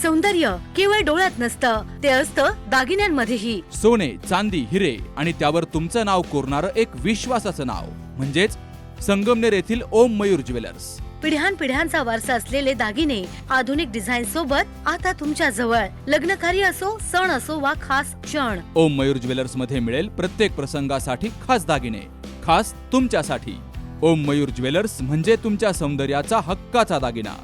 सौंदर्य केवळ डोळ्यात नसतं, ते असतं दागिन्यांमध्येही. सोने, चांदी, हिरे आणि त्यावर तुमचं नाव कोरणारं एक विश्वासाचं नाव म्हणजेच संगमनेर येथील ओम मयूर ज्वेलर्स. पिढ्यानपिढ्यांचा वारसा असलेले दागिने आधुनिक डिझाईन सोबत आता तुमच्या जवळ. लग्नकार्य असो, सण असो वा खास क्षण, ओम मयूर ज्वेलर्स मध्ये मिळेल प्रत्येक प्रसंगासाठी खास दागिने, खास तुमच्यासाठी. ओम मयूर ज्वेलर्स म्हणजे तुमच्या सौंदर्याचा हक्काचा दागिना.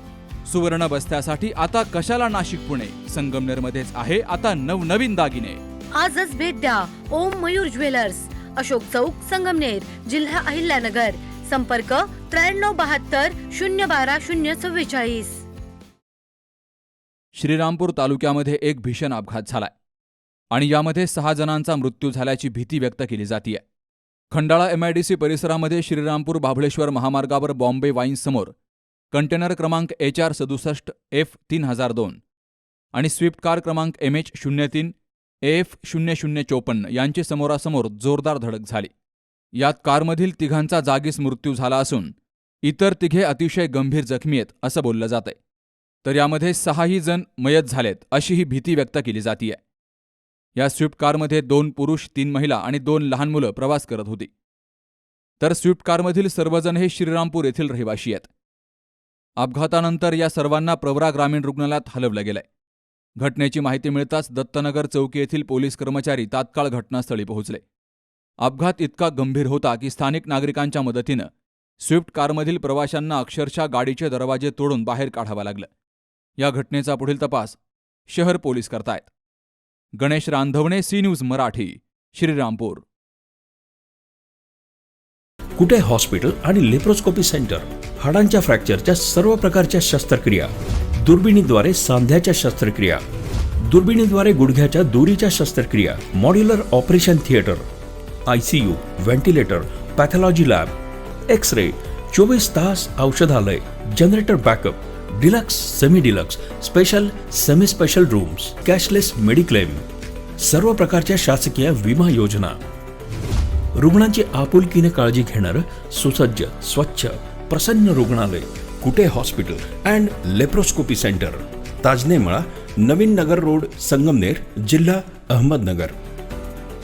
सुवर्ण बस्त्यासाठी आता कशाला नाशिक पुणे, संगमनेर मध्येच आहे आता नवनवीन दागिने. आजच भेट द्या ओम मयूर ज्वेलर्स, अशोक चौक, संगमनेर, जिल्हा अहिल्यानगर. संपर्क 9372 012 044. श्रीरामपूर तालुक्यामध्ये एक भीषण अपघात झालाय आणि यामध्ये 6 जणांचा मृत्यू झाल्याची भीती व्यक्त केली जातीय. खंडाळा MIDC परिसरामध्ये श्रीरामपूर बाभळेश्वर महामार्गावर बॉम्बे वाईन्स समोर कंटेनर क्रमांक HR 67 F3002 आणि स्विफ्ट कार क्रमांक MH03 AF0054 यांची समोरासमोर जोरदार धडक झाली. यात कारमधील तिघांचा जागीच मृत्यू झाला असून इतर तिघे अतिशय गंभीर जखमी आहेत असं बोललं जातंय. तर यामध्ये 6 जण मयत झालेत अशी ही भीती व्यक्त केली जातीय. या स्विफ्ट कारमध्ये 2 पुरुष, 3 महिला आणि 2 लहान मुलं प्रवास करत होती. तर स्विफ्ट कारमधील सर्वजण हे श्रीरामपूर येथील रहिवाशी आहेत. अपघातानंतर या सर्वांना प्रवरा ग्रामीण रुग्णालयात हलवलं गेलंय. घटनेची माहिती मिळताच दत्तनगर चौकी येथील पोलीस कर्मचारी तात्काळ घटनास्थळी पोहोचले. अपघात इतका गंभीर होता की स्थानिक नागरिकांच्या मदतीनं स्विफ्ट कारमधील प्रवाशांना अक्षरशः गाडीचे दरवाजे तोडून बाहेर काढावं लागलं. या घटनेचा पुढील तपास शहर पोलीस करतायत. Ganesh Randhavane, C news Marathi, Shrirampur. कुठे हॉस्पिटल आणि लेप्रोस्कोपी सेंटर, हाडांच्या फ्रॅक्चरच्या सर्व प्रकारच्या शस्त्रक्रिया, दुर्बिणीद्वारे सांध्याच्या शस्त्रक्रिया, दुर्बिणीद्वारे गुडघ्याच्या दोरीच्या शस्त्रक्रिया, modular operation theatre, ICU, ventilator, pathology lab, X-ray, 24 तास औषधालय, generator backup, deluxe, semi deluxe, special, semi special rooms, cashless mediclaim, सर्व प्रकारच्या शासकीय विमा योजना, रुग्णांची आपुलकीने काळजी घेणारं सुसज्ज, स्वच्छ, प्रसन्न रुग्णालय, Kute hospital and laparoscopy centre, Tajne मळा, नवीन नगर रोड, संगमनेर, जिल्हा अहमदनगर.